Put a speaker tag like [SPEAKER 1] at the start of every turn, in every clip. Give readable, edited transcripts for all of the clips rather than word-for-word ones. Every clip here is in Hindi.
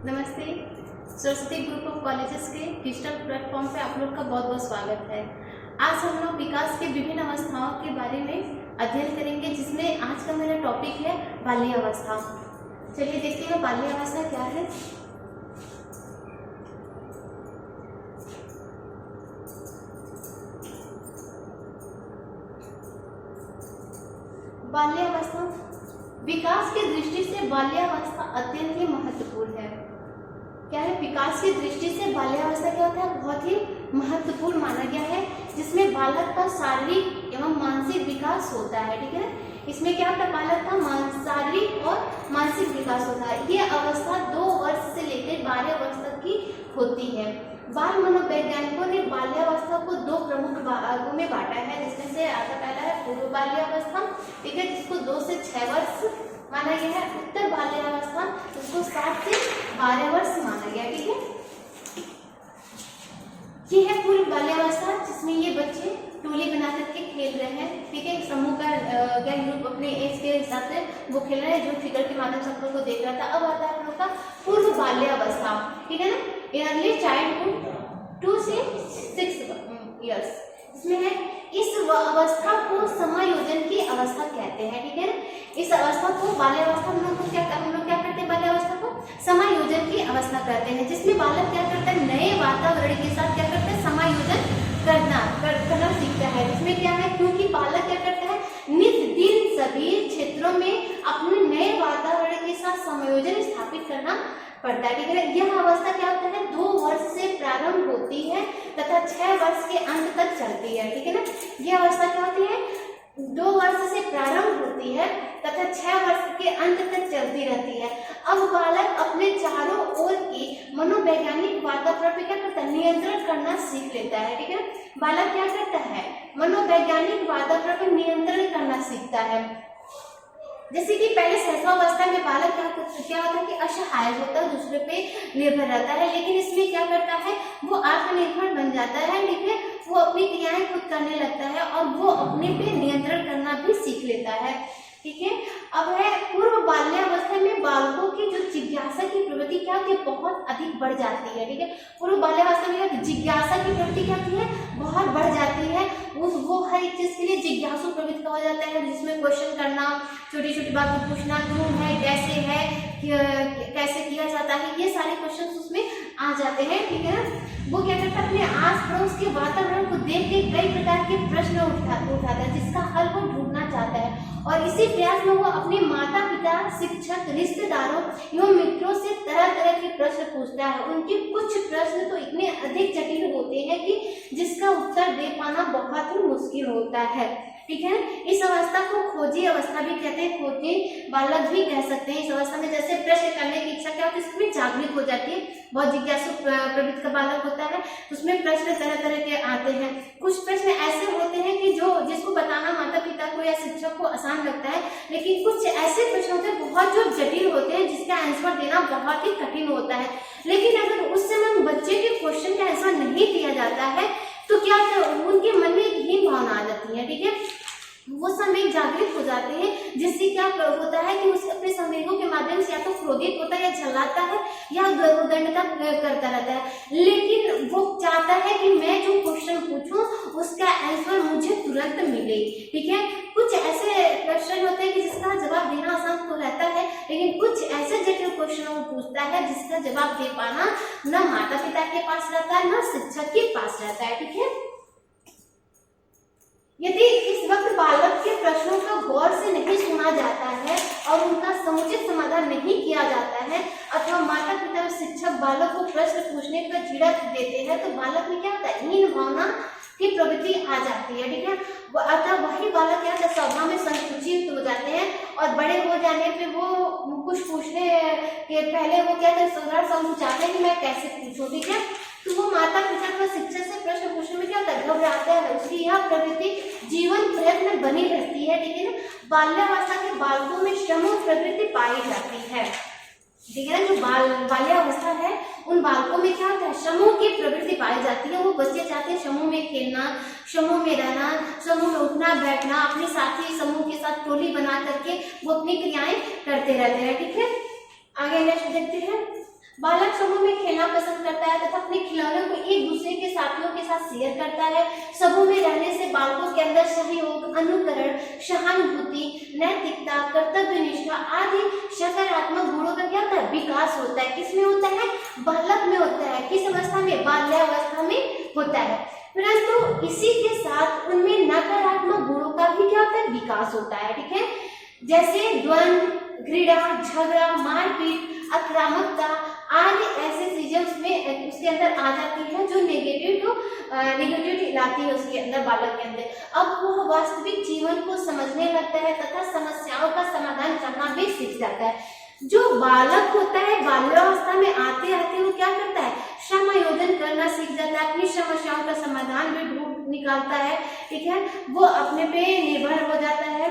[SPEAKER 1] नमस्ते। सरस्वती ग्रुप ऑफ कॉलेजेस के डिजिटल प्लेटफॉर्म पे आप लोग का बहुत बहुत स्वागत है। आज हम लोग विकास के विभिन्न अवस्थाओं के बारे में अध्ययन करेंगे, जिसमें आज का मेरा टॉपिक है बाल्यावस्था। चलिए देखते हैं बाल्यावस्था क्या है। बाल्यावस्था विकास की दृष्टि से बाल्यावस्था अत्यंत ही महत्वपूर्ण है। क्या है? विकास की दृष्टि से बाल्यावस्था क्या होता है? बहुत ही महत्वपूर्ण माना गया है, जिसमें बालक का शारीरिक एवं मानसिक विकास होता है। ठीक है, इसमें क्या होता है? बालक का शारीरिक और मानसिक विकास होता है। ये अवस्था 2 वर्ष से लेकर 12 वर्ष तक की होती है। बाल मनोवैज्ञानिकों ने बाल्यावस्था को 2 प्रमुख भागों में बांटा है, जिसमें से आता पहला है पूर्व बाल्यावस्था, ठीक है, जिसको 2 से 6 वर्ष माना गया है। उत्तर बाल्यावस्था जिसको 7 से 12 वर्ष माना गया। ठीक है, ये है पूर्व बाल्यावस्था, जिसमें ये बच्चे टोली बना करके खेल रहे हैं। ठीक है, समूह का ग्रुप अपने एज के हिसाब से वो खेल रहे हैं, जो फिगर के माध्यम से आप लोग को देख रहा था। अब आता है आप लोग का पूर्व बाल्यावस्था। ठीक है ना, अर्ली चाइल्डहुड 2 से 6 इयर्स। इसमें है इस अवस्था को समायोजन की अवस्था कहते हैं। ठीक है, इस अवस्था को बाल्यावस्था हम लोग क्या करते हैं? बाल्यावस्था को समायोजन की अवस्था करते हैं, जिसमें बालक क्या करता है? नए वातावरण के साथ क्या करता है? समायोजन करना सीखता है। इसमें क्या है? क्योंकि बालक क्या करता है? नित्य दिन सभी क्षेत्रों में अपने नए वातावरण के साथ समायोजन स्थापित करना पड़ता है। ठीक है, यह अवस्था क्या होता है? 2 वर्ष से प्रारंभ होती है तथा 6 वर्ष के अंत तक चलती है। ठीक है ना, यह अवस्था क्या होती है? 2 वर्ष से प्रारंभ होती है तथा 6 वर्ष के अंत तक चलती रहती है। अब बालक अपने चारों ओर की मनोवैज्ञानिक वातावरण पे क्या करता है? नियंत्रण करना सीख लेता है। ठीक है, बालक क्या करता है? मनोवैज्ञानिक वातावरण पर नियंत्रण करना सीखता है। जैसे कि पहले सहसावस्था में बालक क्या होता है कि असहाय होता है, दूसरे पे निर्भर रहता है, लेकिन इसमें क्या करता है? वो आत्मनिर्भर बन जाता है। ठीक है, वो अपनी क्रियाएं खुद करने लगता है और वो अपने पे नियंत्रण करना भी सीख लेता है। ठीक है, अब है पूर्व बाल्यावस्था में बालकों की जो जिज्ञासा की प्रवृत्ति क्या होती है? बहुत अधिक बढ़ जाती है। ठीक है, पूर्व बाल्यावस्था में जिज्ञासा की प्रवृत्ति क्या होती है? बहुत बढ़ जाती है। वो हर एक चीज के लिए जिज्ञासु प्रवृत्ति कहा जाता है, जिसमें क्वेश्चन करना, छोटी छोटी बातों पूछना, क्यों है, कैसे है, कैसे किया जाता है, ये सारे क्वेश्चन उसमें आ जाते हैं। ठीक है ना, वो क्या करता है? अपने आस पड़ोस के वातावरण को देख के कई प्रकार के प्रश्न उठाता है, जिसका हल वो ढूंढना चाहता है, और इसी प्रयास में वो अपने माता पिता, शिक्षक, रिश्तेदारों एवं मित्रों से तरह तरह के प्रश्न पूछता है। उनके कुछ प्रश्न तो इतने अधिक जटिल होते हैं कि जिसका उत्तर दे पाना बहुत ही मुश्किल होता है। ठीक है, इस अवस्था को खोजी अवस्था भी कहते हैं, खोजी बालक भी कह सकते हैं। इस अवस्था में जैसे प्रश्न करने की इच्छा क्या होती है? इसमें जागृत हो जाती है, बहुत जिज्ञासु प्रवृत्ति का बालक होता है, उसमें प्रश्न तरह तरह के आते हैं। कुछ प्रश्न ऐसे होते हैं कि जिसको बताना माता पिता को या शिक्षक को आसान लगता है, लेकिन कुछ ऐसे प्रश्न होते हैं बहुत जो जटिल होते हैं, जिसका आंसर देना बहुत ही कठिन होता है। लेकिन अगर उस समय बच्चे के क्वेश्चन का आंसर नहीं दिया जाता है तो क्या उनके मन में एक हीन भावना आ जाती है। ठीक है, वो संवेग जागृत हो जाते हैं, जिससे क्या होता है कि उसे अपने संवेगों के माध्यम से या तो क्रोधित होता है, या झल्लाता है, या उद्दंडता करता रहता है। लेकिन वो चाहता है कि मैं जो क्वेश्चन पूछूं उसका आंसर मुझे तुरंत मिले। ठीक है, कुछ ऐसे क्वेश्चन होते हैं कि जिसका जवाब देना आसान तो रहता है, लेकिन कुछ ऐसे जटिल क्वेश्चन वो पूछता है जिसका जवाब दे पाना न माता पिता के पास रहता है, न शिक्षक के पास रहता है। ठीक है, यदि इस वक्त बालक के प्रश्नों को गौर से नहीं सुना जाता है और उनका समुचित समाधान नहीं किया जाता है, अथवा माता पिता और शिक्षक बालक को प्रश्न पूछने पर झिड़क देते हैं, तो बालक में क्या होता है? हीन भावना की प्रवृत्ति आ जाती है। ठीक है, अतः वही बालक क्या होता है? स्वभाव में संकुचित हो जाते हैं, और बड़े हो जाने पे वो कुछ पूछने के पहले वो क्या संकुचाते हैं कि मैं कैसे पूछूं। ठीक है, तो वो माता पिता को शिक्षक से प्रश्न पूछने में क्या होता है? घबराता है। उसकी यह प्रवृत्ति जीवन प्रयत्न बनी रहती है। ठीक है ना, बाल्यावस्था के बालकों में समूह प्रवृत्ति पाई जाती है। ठीक है ना, जो बाल्यावस्था है उन बालकों में क्या होता है? समूह की प्रवृत्ति पाई जाती है। वो बच्चे चाहते हैं समूह में खेलना, समूह में रहना, समूह में उठना बैठना, अपने साथी समूह के साथ टोली बना करके वो अपनी क्रियाएं करते रहते हैं। ठीक है, आगे नेक्स्ट देखते हैं। बालक समूह में खेलना पसंद करता है तथा अपने खिलौनों को एक दूसरे के साथियों के साथ शेयर करता है। समूह में रहने से बालकों के अंदर सहयोग, अनुकरण, सहानुभूति, नैतिकता, कर्तव्य निष्ठा आदि सकारात्मक गुणों का क्या होता है, विकास होता है। किसमें होता है, बालक में होता है। किस अवस्था में, बाल्यावस्था में होता है। परंतु इसी के साथ उनमें नकारात्मक गुणों का भी क्या होता है, विकास होता है। ठीक है, जैसे द्वंद्व, घृणा, झगड़ा, मारपीट, आक्रामकता आदि ऐसे चीजें उसमें उसके अंदर आ जाती है जो नेगेटिविटी लाती है उसके अंदर, बालक के अंदर। अब वो वास्तविक जीवन को समझने लगता है तथा समस्याओं का समाधान करना भी सीख जाता है। जो बालक होता है बाल्यावस्था में आते आते वो क्या करता है, समायोजन करना सीख जाता है, अपनी समस्याओं का समाधान भी ढूंढ निकालता है। ठीक है, वो अपने पे निर्भर हो जाता है।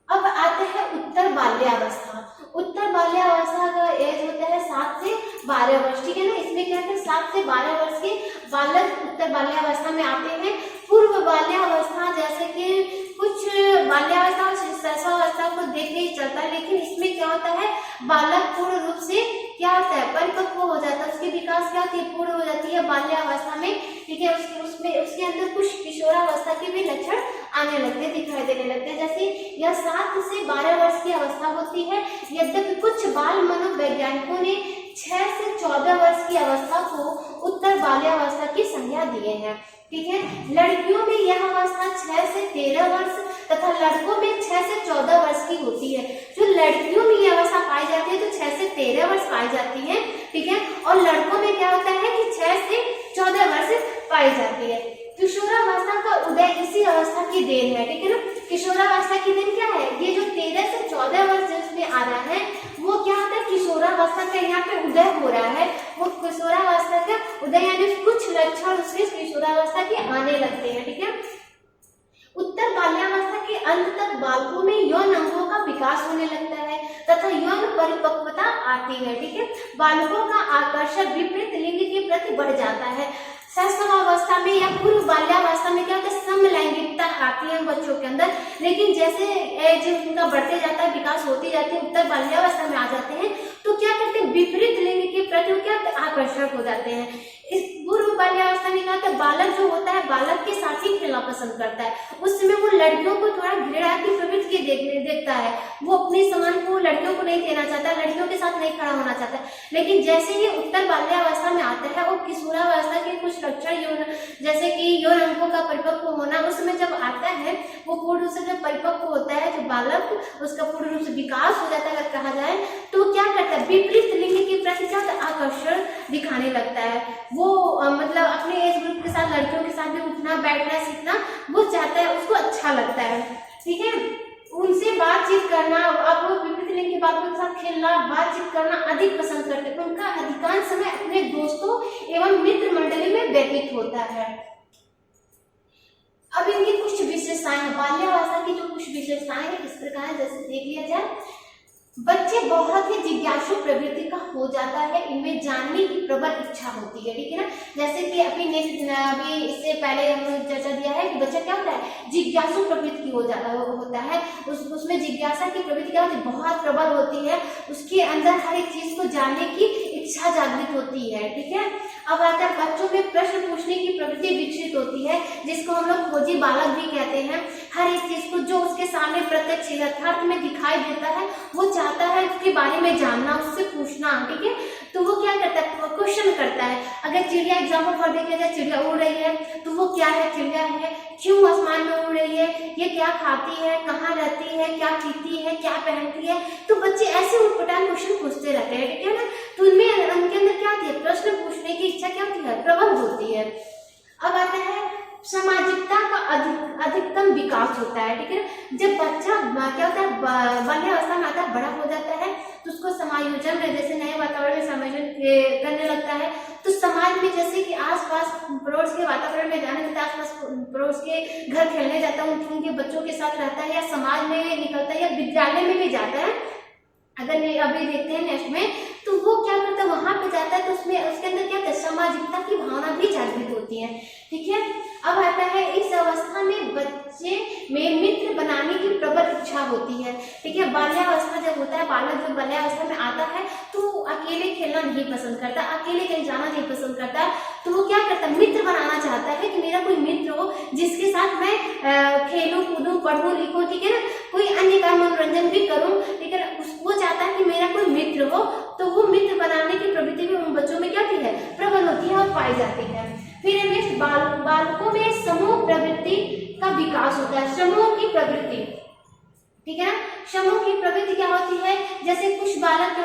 [SPEAKER 1] अब आते हैं उत्तर बाल्यावस्था। उत्तर बाल्यावस्था का एज होता है 7 से 12 वर्ष। ठीक है ना, इसमें क्या है, 7 से 12 वर्ष के बालक उत्तर बाल्यावस्था में आते हैं। पूर्व बाल्यावस्था जैसे कि कुछ बाल्यावस्था और शिशुअवस्था को देख के ही चलता है, लेकिन इसमें क्या होता है, बालक पूर्ण रूप से क्या होता है, परिपक्व हो जाता है, उसकी विकास क्या होती है, पूर्ण हो जाती है बाल्यावस्था में। ठीक है, उसके अंदर कुछ किशोरावस्था के भी लक्षण आने लगते, दिखाई देने लगते हैं। जैसे यह 7 से 12 वर्ष की अवस्था होती है। यद्यपि कुछ बाल मनोवैज्ञानिकों ने 6 से 14 वर्ष की अवस्था को उत्तर बाल्यावस्था की संज्ञा दिए हैं। ठीक है, लड़कियों में यह अवस्था 6 से 13 वर्ष तथा लड़कों में 6 से 14 वर्ष की होती है। जो लड़कियों में यह अवस्था पाई जाती है तो 6 से 13 वर्ष पाई जाती है। ठीक है, और लड़कों में क्या होता है कि 6 से 14 वर्ष पाई जाती है। किशोरावस्था का उदय इसी अवस्था की देन है। ठीक है ना, किशोरावस्था की देन क्या है, ये जो 13 से 14 वर्ष जिसमें आ रहा है वो क्या होता है, किशोरावस्था का यहाँ पे उदय हो रहा है। वो किशोरावस्था का उदय यानी कुछ लक्षण उसके किशोरावस्था के आने लगते हैं। ठीक है, उत्तर बाल्यावस्था के अंत तक बालकों में यौन अंगों का विकास होने लगता है तथा यौन परिपक्वता आती है। ठीक है, बालकों का आकर्षण विपरीत लिंग के प्रति बढ़ जाता है। शैशवावस्था में या पूर्व बाल्यावस्था में क्या होता है, समलैंगिकता आती है बच्चों के अंदर, लेकिन जैसे एज उनका बढ़ते जाता है, विकास होती जाती है, उत्तर बाल्यावस्था में आ जाते हैं तो क्या करते हैं, विपरीत लिंग के प्रति क्या आकर्षक हो जाते हैं। इस पूर्व बाल्यावस्था में क्या होता है, बालक जो होता है बालक के साथ ही खेलना पसंद करता है। उस समय वो लड़कियों को थोड़ा घृणा की प्रवृत्ति देखता है, वो अपने समान को लड़कियों को नहीं देना चाहता, लड़कियों के साथ नहीं खड़ा होना चाहता। लेकिन जैसे ही उत्तर बाल्यावस्था में आता है वो किशोरावस्था के कुछ लक्षण जैसे कि यौन अंगों का परिपक्व होना, उस समय जब आता है वो पूर्ण रूप से जब परिपक्व होता है, जो बालक उसका पूर्ण रूप से विकास हो जाता है अगर कहा जाए तो क्या करता है, विपरीत लिंग के प्रति क्या आकर्षण दिखाने लगता है। वो मतलब अपने एज ग्रुप के साथ लड़कियों के साथ भी उठना बैठना सीखना वो चाहता है, उसको अच्छा लगता है। ठीक है, उनसे बातचीत करना, अब वो विपरीत लिंग के बालकों के साथ खेलना बातचीत करना अधिक पसंद करते हैं। उनका अधिकांश समय अपने दोस्तों एवं मित्र मंडली में व्यतीत होता है। अब इनकी कुछ विशेषताएं, बाल्यावस्था की जो कुछ विशेषताएं हैं इस प्रकार जैसे देख लिया जाए। बच्चे बहुत ही जिज्ञासु प्रवृत्ति का हो जाता है, इनमें जानने की प्रबल इच्छा होती है। ठीक है ना, जैसे कि अभी इससे पहले हमने चर्चा दिया है कि बच्चा क्या होता है, जिज्ञासु प्रवृत्ति होता है। उसमें जिज्ञासा की प्रवृत्ति क्या होती है, बहुत प्रबल होती है, उसके अंदर हर एक चीज को जानने की इच्छा जागृत होती है। ठीक है, अब आता है बच्चों में प्रश्न पूछने की प्रवृत्ति विकसित होती है, जिसको हम लोग खोजी बालक भी कहते हैं। हर एक चीज को जो उसके सामने प्रत्यक्ष यथार्थ में दिखाई देता है वो चाहता है उसके बारे में जानना, उससे पूछना। ठीक है, तो वो क्या करता है, क्वेश्चन करता है। अगर चिड़िया एग्जाम्पल फॉर देखा जाए, चिड़िया उड़ रही है तो वो क्या है, चिड़िया है, क्यों आसमान में उड़ रही है, ये क्या खाती है, कहाँ रहती है, क्या पीती है, क्या पहनती है। तो बच्चे ऐसे उटपटांग क्वेश्चन पूछते रहते हैं। ठीक है ना, तो उनमें उनके अंदर क्या होती है, प्रश्न पूछने की इच्छा क्या होती है, प्रबल होती है। अब आता है सामाजिकता का अधिकतम विकास होता है। ठीक है, जब बच्चा क्या होता है, बाल्यावस्था में आता है, बड़ा हो जाता है तो उसको समायोजन में जैसे नए वातावरण में समायोजन करने लगता है। तो समाज में जैसे कि आसपास पड़ोस के वातावरण में जाने लगता है, आसपास पड़ोस के घर खेलने जाता है, उनके बच्चों के साथ रहता है, या समाज में निकलता है, या विद्यालय में भी जाता है। अगर अभी देखते हैं नेक्स्ट में तो वो क्या करता है, वहां पे जाता है तो उसमें उसके अंदर क्या होता है, सामाजिकता की भावना भी जागृत होती है। ठीक है, अब आता है इस अवस्था में बच्चे में मित्र बनाने की प्रबल इच्छा होती है। ठीक है, बाल्यावस्था जब होता है, बालक जब बाल्यावस्था में आता है तो वो अकेले खेलना नहीं पसंद करता, अकेले कहीं जाना नहीं पसंद करता, तो वो क्या करता है, मित्र बनाना चाहता है कि मेरा कोई मित्र हो जिसके साथ मैं खेलूं कूदूं पढ़ूं लिखूं, ठीक है ना, कोई अन्य का मनोरंजन भी करूं, ठीक है ना, वो चाहता है कि मेरा कोई मित्र हो। तो वो मित्र बनाने की प्रवृत्ति भी उन बच्चों में क्या है, प्रबल होती है और पाई जाती है। फिर नेक्स्ट, बालकों में समूह प्रवृत्ति का विकास होता है। समूह की प्रवृत्ति, ठीक है ना, समूह की प्रवृत्ति क्या होती है, जैसे कुछ बालक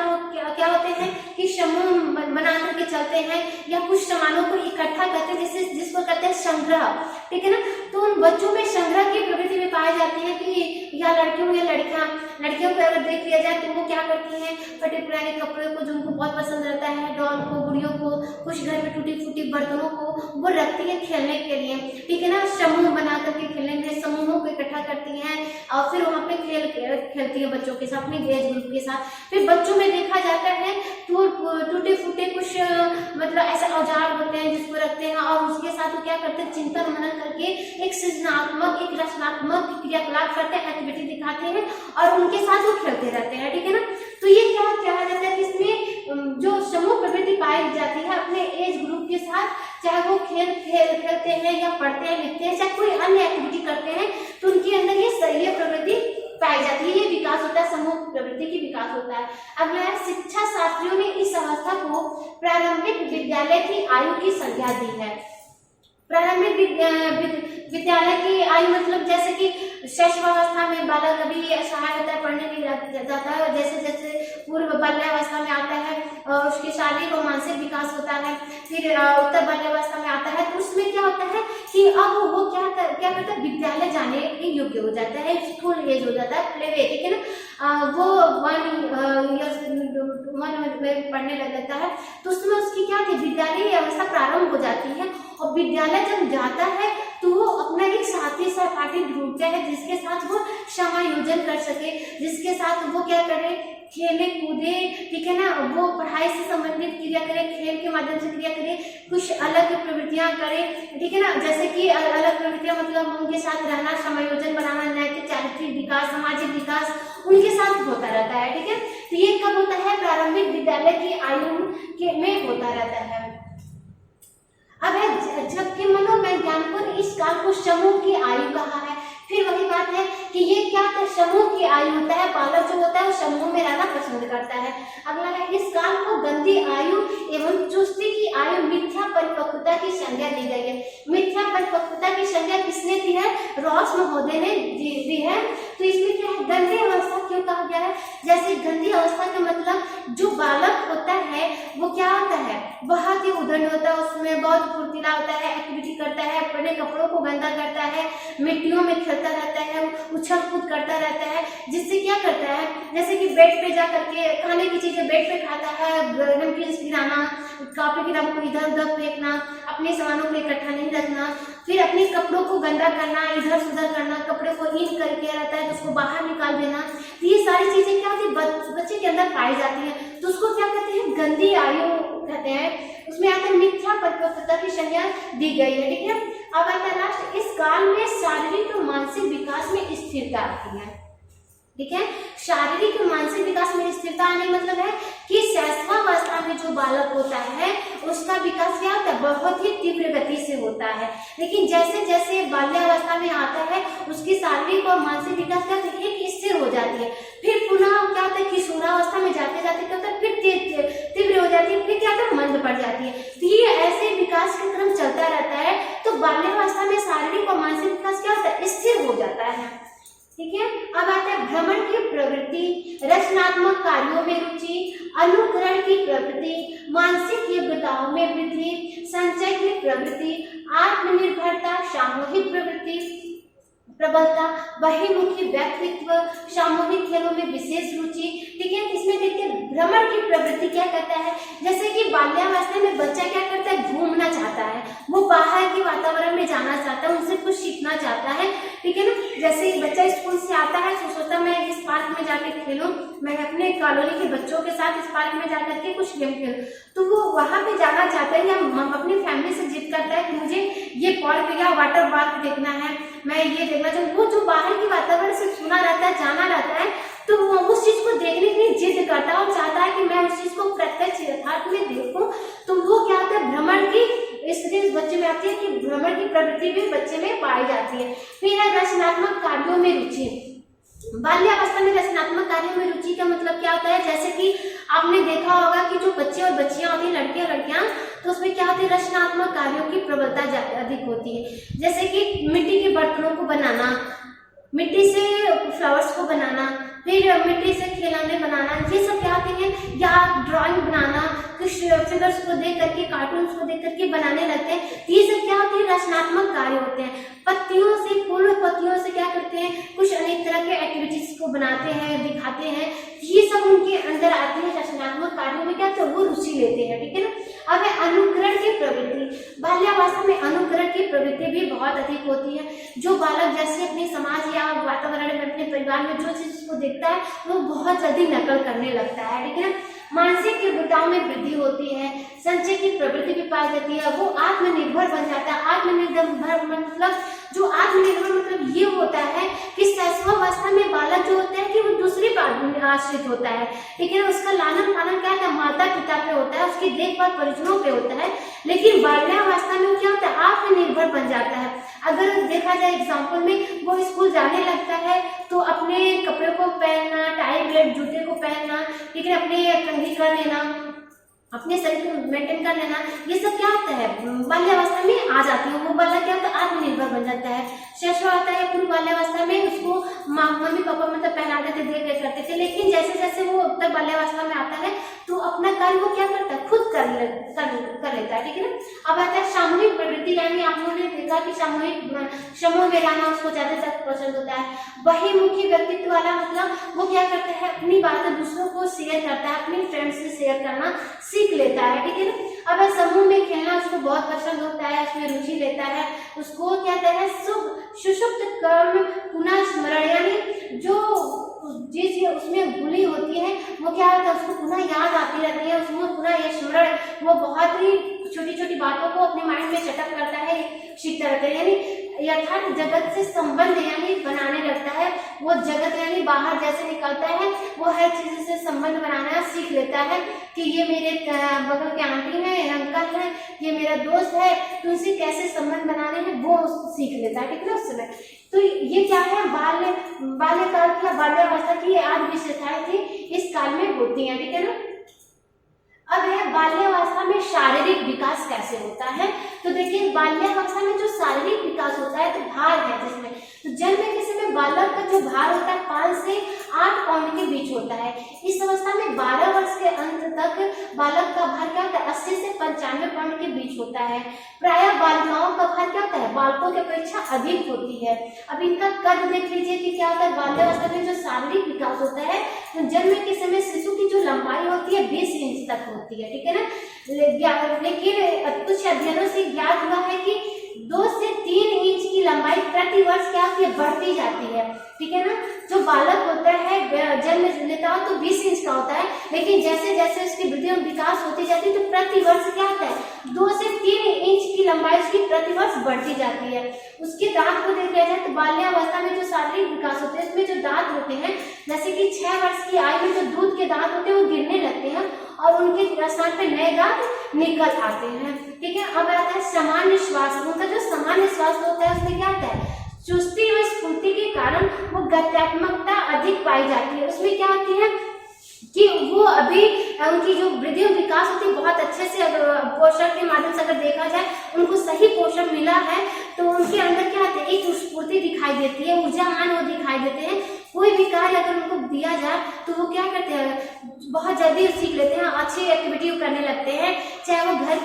[SPEAKER 1] क्या होते हैं कि समूह बना करके चलते हैं या कुछ सामानों को इकट्ठा करते हैं, जिसको कहते हैं संग्रह, ठीक है ना। तो उन बच्चों में संग्रह की प्रवृत्ति भी पाई जाती है कि या लड़कियों या लड़कियों को अगर देख लिया जाए तो वो क्या करती हैं, फटे पुराने कपड़े को जो उनको बहुत पसंद रहता है, डॉल को, गुड़ियों को, कुछ घर में टूटी फूटी बर्तनों को वो रखती है खेलने के लिए, ठीक है ना, समूह बना करके खेलने में समूहों को इकट्ठा करती हैं और फिर वहाँ पे खेलती है बच्चों के साथ, अपने एज ग्रुप के साथ। फिर बच्चों में देखा जाता है तो टूटे फूटे कुछ मतलब ऐसे औजार होते हैं जिसको रखते हैं और उसके साथ वो क्या करते हैं, चिंतन मनन करके एक सृजनात्मक, एक रचनात्मक क्रियाकलाप करते हैं, एक्टिविटी दिखाते हैं और उनके साथ वो खेलते रहते हैं, ठीक है ना। तो ये क्या कहा जाता है कि इसमें जो समूह प्रवृत्ति पाई जाती है अपने एज ग्रुप के साथ, चाहे वो खेलते हैं या पढ़ते हैं लिखते हैं, चाहे कोई अन्य एक्टिविटी करते हैं, तो उनके अंदर ये प्रवृत्ति पाई जाती है, ये विकास होता है, समूह प्रवृत्ति की विकास होता है। अगला है, शिक्षा शास्त्रियों ने इस अवस्था को प्रारंभिक विद्यालय की आयु की संज्ञा दी है। प्रारंभिक विद्यालय की आयु मतलब जैसे कि शैशवावस्था में बालक अभी सहाय होता है, पढ़ने के लिए जाता है, जैसे जैसे पूर्व बाल्यावस्था में आता है उसके शारीरिक और मानसिक विकास होता है, फिर उत्तर बाल्यावस्था में आता है, तो उसमें क्या होता है कि अब वो क्या करता है, विद्यालय जाने के योग्य हो जाता है, स्कूल एज हो जाता है, प्ले वे, ठीक है ना, वो 1 में पढ़ने लग जाता है, तो उसमें उसकी क्या थी, विद्यालय अवस्था प्रारंभ हो जाती है। और विद्यालय जब जाता है तो वो अपना एक साथी सहपाठी ढूंढता है जिसके साथ वो समायोजन कर सके, जिसके साथ वो क्या करे, खेले कूदे, ठीक है ना, वो पढ़ाई से संबंधित क्रिया करे, खेल के माध्यम से क्रिया करे, कुछ अलग प्रवृत्तियां करे, ठीक है ना, जैसे कि अलग प्रवृत्तियां मतलब उनके साथ रहना, समायोजन बनाना, नैतिक चारित्रिक विकास, सामाजिक विकास उनके साथ होता रहता है, ठीक है। तो ये कब होता है, प्रारंभिक विद्यालय की आयु में होता रहता है। अब है, जबकि मनोवैज्ञानिकों ने इस काल को समूह की आयु कहा है। फिर वही बात है कि ये क्या है, समूह की आयु होता है, बालक जो होता है वो समूह में रहना पसंद करता है। अगला है, इस काल को गंदी आयु एवं चुस्ती की आयु, मिथ्या परिपक्वता की संज्ञा दी गई है। मिथ्या परिपक्वता की संज्ञा किसने दी है, रॉस महोदय ने दी है। तो इसमें क्या है, गंदी अवस्था क्यों कहा गया है, जैसे गंदी अवस्था का मतलब जो बालक होता है वो क्या होता है, बहुत ही उद्दंड होता है, उसमें बहुत फुर्तीला होता है, एक्टिविटी करता है, अपने कपड़ों को गंदा करता है, मिट्टियों में खेलता रहता है, उछल कूद करता रहता है, जिससे क्या करता है, जैसे कि बेड पे जा करके खाने की चीजें बेड पे खाता है, नमकीन गिराना, कॉपी किताब को इधर उधर फेंकना, अपने सामानों को इकट्ठा नहीं रखना, फिर अपने कपड़ों को गंदा करना, इधर उधर करना, कपड़े को इन करके रहता है तो उसको बाहर निकाल देना। तो ये सारी चीजें क्या होती है, बच्चे के अंदर पाई जाती है, तो उसको क्या कहते हैं, गंदी आयु कहते हैं। उसमें आता है मिथ्या परिपक्वता की संज्ञा दी गई है, ठीक है। अब आता है लास्ट, इस काल में शारीरिक और मानसिक विकास में स्थिरता आती है, ठीक है। शारीरिक और मानसिक विकास में स्थिरता आने मतलब है कि शैशवावस्था में जो बालक होता है उसका विकास क्या होता है, बहुत ही तीव्र गति से होता है, लेकिन जैसे जैसे बाल्यावस्था में आता है उसकी शारीरिक और मानसिक विकास क्या होता है, एक स्थिर हो जाती है। फिर पुनः क्या होता है, किशोरावस्था में जाते जाते क्या होता है, फिर तीव्र हो जाती है, फिर क्या होता है, मंद पड़ जाती है। तो ये ऐसे विकास का क्रम चलता रहता है। तो बाल्यावस्था में शारीरिक और मानसिक विकास क्या होता है, स्थिर हो जाता है, ठीक है। अब आता है भ्रमण की प्रवृत्ति, रचनात्मक कार्यों में रुचि, अनुकरण की प्रवृत्ति, मानसिक योग्यताओं में वृद्धि, संचय की प्रवृत्ति, आत्मनिर्भरता, सामूहिक प्रवृत्ति, प्रबलता, बहिर्मुखी व्यक्तित्व, सामूहिक खेलों में विशेष रुचि, ठीक है। इसमें देखिए भ्रमण की प्रवृत्ति क्या कहता है, जैसे कि बाल्यावस्था में बच्चा क्या करता है, घूमना चाहता है, वो बाहर के वातावरण में जाना चाहता है, उनसे कुछ सीखना चाहता है, ठीक है ना। जैसे बच्चा स्कूल से आता है तो सोचता मैं इस पार्क में जाकर खेलूं, मैं अपने कॉलोनी के बच्चों के साथ इस पार्क में जाकर के कुछ गेम खेलूं, तो वो वहां पे जाना चाहता है या अपनी फैमिली से जिद करता है कि मुझे ये पार्क या वाटर पार्क देखना है, मैं ये देखना चाहूँ। वो जो बाहर के वातावरण से सुना रहता रहता है, जाना रहता है, तो वो उस चीज को देखने के लिए जिद करता है और चाहता है कि मैं उस चीज को प्रत्यक्ष यथार्थ में देखूं। तो वो क्या होता है, भ्रमण की स्थिति उस बच्चे में आती है कि भ्रमण की प्रवृत्ति भी बच्चे में पाई जाती है। फिर है रचनात्मक कार्यों में रुचि। बाल्यावस्था में रचनात्मक कार्यों में रुचि का मतलब क्या होता है, जैसे कि आपने देखा होगा कि जो बच्चे और बच्चियां होती हैं, लड़कियां, तो उसमें क्या होती है, रचनात्मक कार्यों की प्रबलता अधिक होती है। जैसे कि मिट्टी के बर्तनों को बनाना, मिट्टी से फ्लावर्स को बनाना, फिर मिट्टी से खिलौने बनाना, ये सब क्या होते हैं, या ड्राइंग बनाना, कुछ फिगर्स को देख करके, कार्टून्स को देख करके बनाने लगते हैं। ये सब क्या होते हैं, रचनात्मक कार्य होते हैं। पत्तियों से, फूल और पत्तियों से क्या करते हैं, कुछ अनेक तरह के एक्टिविटीज को बनाते हैं, दिखाते हैं, ये सब उनके अंदर आते हैं। रचनात्मक कार्यों में क्या होता है, वो रुचि लेते हैं, ठीक है ना। अब है अनुकरण की प्रवृत्ति। बाल्यावस्था में अनुकरण की प्रवृत्ति भी बहुत अधिक होती है। जो बालक जैसे अपने समाज या वातावरण में, अपने परिवार में जो चीज को देखता है, वो बहुत जल्दी नकल करने लगता है, ठीक है ना। मानसिक योग्यताओं में वृद्धि होती है, संचय की प्रवृत्ति भी पाई जाती है, वो आत्मनिर्भर बन जाता है। आत्मनिर्भर मतलब जो आत्मनिर्भर मतलब ये होता है कि शैशवावस्था में बालक जो होता है कि वो दूसरी बात में आश्रित होता है, ठीक है ना। उसका लालन पालन क्या होता है, माता पिता पे होता है, उसकी देखभाल परिजनों पे होता है। लेकिन बाल्यावस्था में वो क्या होता है, आत्मनिर्भर बन जाता है। अगर देखा जाए एग्जाम्पल में, वो स्कूल जाने लगता है तो अपने कपड़े को पहनना, टाई बेल्ट जूते को पहनना, ठीक है, अपने कंघी कर लेना, अपने शरीर को मेंटेन कर लेना, ये सब क्या होता है, बाल्यावस्था में आ जाती है। वो बालक क्या होता है, आत्मनिर्भर बन जाता है। शैशव आता है पूर्व बाल्यावस्था में, उसको मम्मी पापा मतलब पहना देते, देख रेख करते थे। लेकिन जैसे जैसे वो उत्तर बाल्यावस्था में आता है तो अपना कार्य वो क्या करता है, खुद कर लेता है, ठीक है ना। अब आता है सामूहिक प्रवृत्ति, यानी आप लोगों ने देखा कि सामूहिक समूह में रहना उसको ज्यादा पसंद होता है। बहिर्मुखी व्यक्तित्व वाला मतलब वो क्या करता है, अपनी बातें दूसरों को शेयर करता है, अपनी फ्रेंड्स से शेयर करना सीख लेता है, ठीक है ना। अब समूह में खेलना उसको बहुत पसंद होता है, उसमें रुचि लेता है। उसको क्या कहते हैं, सुषुप्त कर्म पुनः स्मरण, यानी जो चीज उसमें भूली होती है वो क्या होता है, उसको पुनः याद आती रहती है, उसमें पुनः ये स्मरण, वो बहुत ही छोटी छोटी बातों को अपने माइंड में सेटअप करता है, सीखता रहता है। यानी यथार्थ जगत से संबंध यानी बनाने लगता है। वो जगत यानी बाहर जैसे निकलता है, वो हर चीज से संबंध बनाना सीख लेता है कि ये मेरे बगल के आंटी है, अंकल है, ये मेरा दोस्त है, तो इनसे कैसे संबंध बनाने हैं वो सीख लेता है, ठीक है ना, उस समय। तो ये क्या है, बाल्यकाल की या बाल्यावस्था की 8 विशेषताएं थी, इस काल में होती है, ठीक है ना। अब है बाल्यावस्था में शारीरिक विकास कैसे होता है। तो देखिए बाल्यावस्था में जो शारीरिक विकास होता है, तो भार है जिसमें, तो जन्म के समय बालक का जो भार होता है 5 से 8 पाउंड के बीच होता है। इस अवस्था में 12 वर्ष के अंत तक बालक का भार क्या होता है, 80 से 95 पाउंड के बीच होता है। प्राय बालिकाओं का भार क्या होता है, बालकों की अपेक्षा अधिक होती है। अब इनका कद देख लीजिए कि क्या होता है, बाल्यावस्था में जो शारीरिक विकास होता है, तो जन्म के समय शिशु की जो लंबाई होती है 20 इंच तक होती है, ठीक है ना। लेकिन कुछ अध्ययनों से ज्ञात हुआ है कि 2 से 3 इंच की लंबाई प्रति वर्ष क्या होती है, बढ़ती जाती है, ठीक है ना। जो बालक होता है जन्म लेता हो तो 20 इंच का होता है, लेकिन जैसे जैसे उसकी वृद्धि और विकास होती जाती है तो प्रति वर्ष क्या होता है, 2 से 3 इंच की लंबाई उसकी प्रति वर्ष बढ़ती जाती है। उसके दांत को देख लिया जाए तो बाल्यावस्था में जो शारीरिक विकास होते हैं उसमें जो दांत होते हैं, जैसे कि 6 वर्ष की आयु में जो दूध के दांत होते हैं वो गिरने लगते हैं और उनके स्थान पे नए दांत निकल आते हैं, ठीक है। अब आता है सामान्य श्वास। उनका जो सामान्य श्वास होता है उसमें क्या होता है, चुस्ती व स्फूर्ति के कारण वो गत्यात्मकता अधिक पाई जाती है। उसमें क्या होती है कि वो अभी उनकी जो वृद्धि और विकास होती है बहुत अच्छे से, पोषण के माध्यम से अगर देखा जाए उनको सही पोषण मिला है तो उनके अंदर क्या होता है, एक स्फूर्ति दिखाई देती है, ऊर्जावान वो दिखाई देते हैं। कोई भी कार्य अगर उनको दिया जाए तो वो क्या करते हैं, बहुत जल्दी सीख लेते हैं, अच्छी एक्टिविटी करने लगते हैं। चाहे वो घर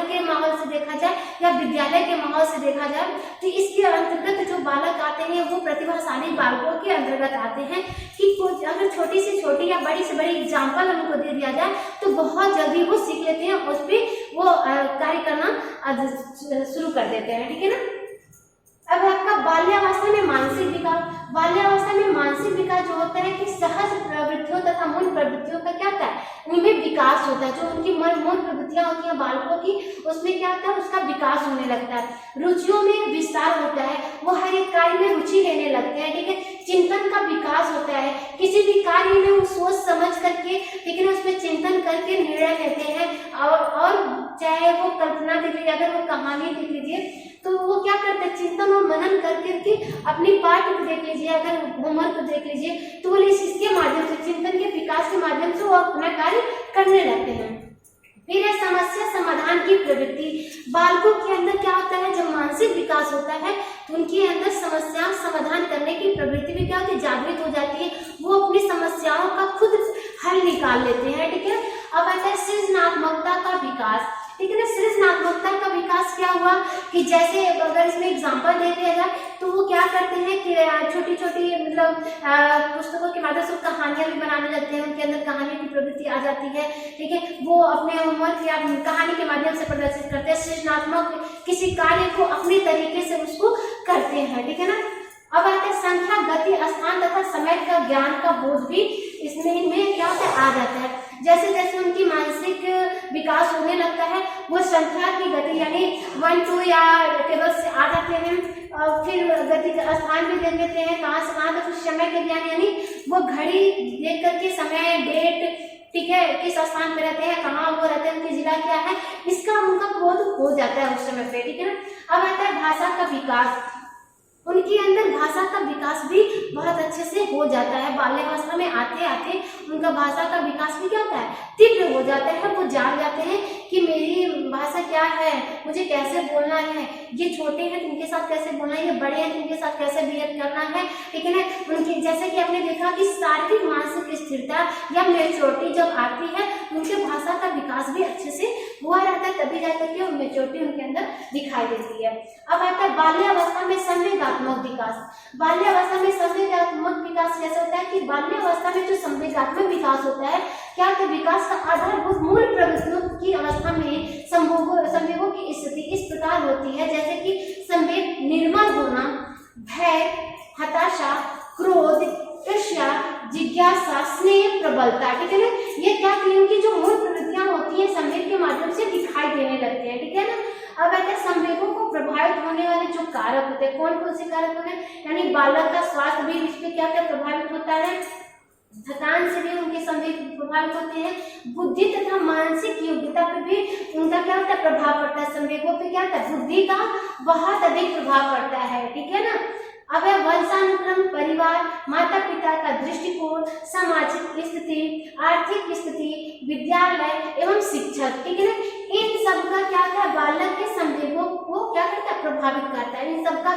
[SPEAKER 1] के माहौल से देखा जाए या विद्यालय के माहौल से देखा जाए, तो इसके अंतर्गत जो बालक आते हैं वो प्रतिभाशाली बालकों के अंतर्गत आते हैं। कि अगर छोटी से छोटी या बड़ी से बड़ी एग्जाम्पल उनको दे दिया जाए तो बहुत जल्दी वो सीख लेते हैं, उस पर वो कार्य करना शुरू कर देते हैं, ठीक है ना। अब आपका बाल्यावस्था में मानसिक विकास। बाल्यावस्था में मानसिक मानसिक विकास जो होता है कि सहज प्रवृत्तियों तथा मूल प्रवृत्तियों का क्या होता है, उनमें विकास होता है। जो उनकी मूल प्रवृत्तियां होती हैं बालकों की, उसमें क्या होता है, उसका विकास होने लगता है। रुचियों में विस्तार होता है, वो हर एक कार्य में रुचि लेने लगते हैं, ठीक है। चिंतन का विकास होता है, किसी भी कार्य में वो सोच समझ करके, ठीक है ना, उसमें चिंतन करके निर्णय लेते हैं। और चाहे वो कल्पना देख लीजिए, अगर वो कहानी देख लीजिए, तो वो क्या करते हैं, चिंतन और मनन कर करके अपनी पाठ को देख लीजिए, अगर होमवर्क को देख लीजिए, तो वो इसके माध्यम से, चिंतन के विकास के माध्यम से वो अपना कार्य करने लगते हैं। फिर है समस्या समाधान की प्रवृत्ति। बालकों के अंदर क्या होता है, जब मानसिक विकास होता है तो उनके अंदर समस्या समाधान करने की प्रवृत्ति भी क्या होती है, जागृत हो जाती है। वो अपनी समस्याओं का खुद हल निकाल लेते हैं, ठीक है। अब आता है सृजनात्मकता का विकास, ठीक है ना। सृजनात्मकता का विकास क्या हुआ कि जैसे अगर इसमें एग्जांपल दे दिया जाए तो वो क्या करते हैं कि छोटी छोटी मतलब पुस्तकों के माध्यम से कहानियां भी बनाने लगते हैं, उनके अंदर कहानी की प्रवृत्ति आ जाती है, ठीक है। वो अपने होमवर्क या कहानी के माध्यम से प्रदर्शित करते हैं, सृजनात्मक किसी कार्य को अपने तरीके से उसको करते हैं, ठीक है ना। अब आता है संख्या, गति, स्थान तथा समय का ज्ञान का बोध भी इसमें क्या होता है, आ जाता है। जैसे जैसे उनकी मानसिक विकास होने लगता है, वो संख्या की गति यानी 1 2 या टेबल से आ जाते हैं, और फिर गति का स्थान भी दे देते हैं, कहाँ से कहाँ तक, समय के ज्ञान यानी वो घड़ी देख करके समय, डेट, ठीक है, किस स्थान पे रहते हैं, कहाँ वो रहते हैं, उनकी जिला क्या है, इसका उनका बोध हो जाता है उस समय पे, ठीक है ना। अब आता है भाषा का विकास। उनके अंदर भाषा का विकास भी बहुत अच्छे से हो जाता है। बाल्यावस्था में आते आते उनका भाषा का विकास भी क्या होता है, तीव्र हो जाता है। वो जान जाते हैं कि मेरी भाषा क्या है, मुझे कैसे बोलना है, ये छोटे हैं तो इनके साथ कैसे बोलना है, ये बड़े हैं तो इनके साथ कैसे बिहेव करना है, ठीक है ना। उनके जैसे कि आपने देखा कि शारीरिक मानसिक स्थिरता या मैच्योरिटी जब आती है, उनके भाषा का विकास भी अच्छे से हुआ रहता है, तभी जाकर के मैच्योरिटी उनके अंदर दिखाई देती है। अब आता है बाल्यावस्था में संवेगात्मक विकास। बाल्यावस्था में संवेगात्मक विकास कैसे होता है कि बाल्यावस्था में जो संवेगात्मक विकास होता है, क्या होता है, विकास का आधारभूत मूल प्रवृत्तियों की अवस्था में संवेगों की स्थिति इस प्रकार होती है, जैसे कि संवेग निर्मल होना, भय, हताशा, क्रोध, ईर्ष्या, जिज्ञासा, स्नेह, प्रबलता, ठीक है ना। ये क्या उनकी जो मूल प्रवृत्तियां होती है संवेग के माध्यम से दिखाई देने लगती है, ठीक है ना। अब ऐसे संवेगों को प्रभावित होने वाले जो कारक होते हैं, कौन कौन से कारक होते हैं, यानी बालक का स्वास्थ्य भी इस पे क्या क्या प्रभावित होता है, थकान से भी उनके संवेग प्रभावित होते हैं, बुद्धि तथा मानसिक योग्यता पे भी उनका क्या होता है, प्रभाव पड़ता है। संवेगों पे क्या होता है, बुद्धि का बहुत अधिक प्रभाव पड़ता है, ठीक है ना। अब है वंशानुक्रम, परिवार, माता पिता का दृष्टिकोण, सामाजिक स्थिति, आर्थिक स्थिति, विद्यालय एवं शिक्षक, ठीक है ना। इन सब का क्या होता है, बालक के संवेगों को क्या करता है, प्रभावित करता है। इन सब का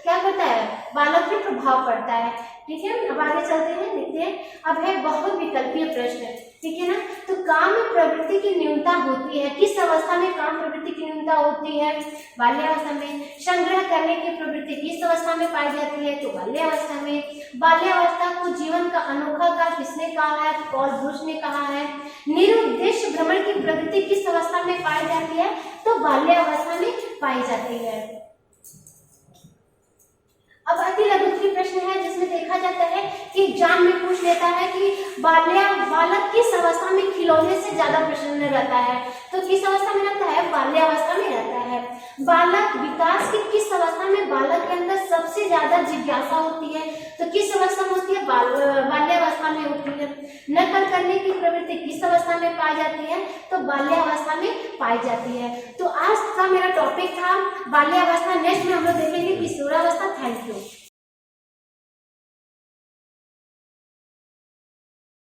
[SPEAKER 1] क्या करता है, बालक पे प्रभाव पड़ता है, ठीक है। अब आगे चलते हैं, देखते हैं। अब है बहुविकल्पीय प्रश्न, ठीक है ना। तो काम प्रवृत्ति की न्यूनता होती है, किस अवस्था में काम प्रवृत्ति की न्यूनता होती है, बाल्यावस्था में। संग्रह करने की प्रवृत्ति किस अवस्था में पाई जाती है, तो बाल्यावस्था में। बाल्यावस्था को जीवन का अनोखा काल किसने कहा है, पॉल ब्रूस ने कहा है। निरुद्देश्य भ्रमण की प्रवृत्ति किस अवस्था में पाई जाती है, तो बाल्यावस्था में पाई जाती है। अब अति लघुत्तरीय प्रश्न है जिसमें देखा जाता है कि एग्जाम में पूछ लेता है कि बालक किस अवस्था में खिलौने से ज्यादा प्रसन्न रहता है, तो किस अवस्था में रहता है, बाल्यावस्था में रहता है। बालक विकास की किस अवस्था में बालक के अंदर सबसे ज्यादा जिज्ञासा होती है, तो किस अवस्था में होती है, बाल्यावस्था में होती है। नकल करने की प्रवृत्ति किस अवस्था में पाई जाती है, तो बाल्यावस्था में पाई जाती है। तो आज का मेरा टॉपिक था बाल्यावस्था। नेक्स्ट में हम लोग देखेंगे किशोरावस्था। Thank you.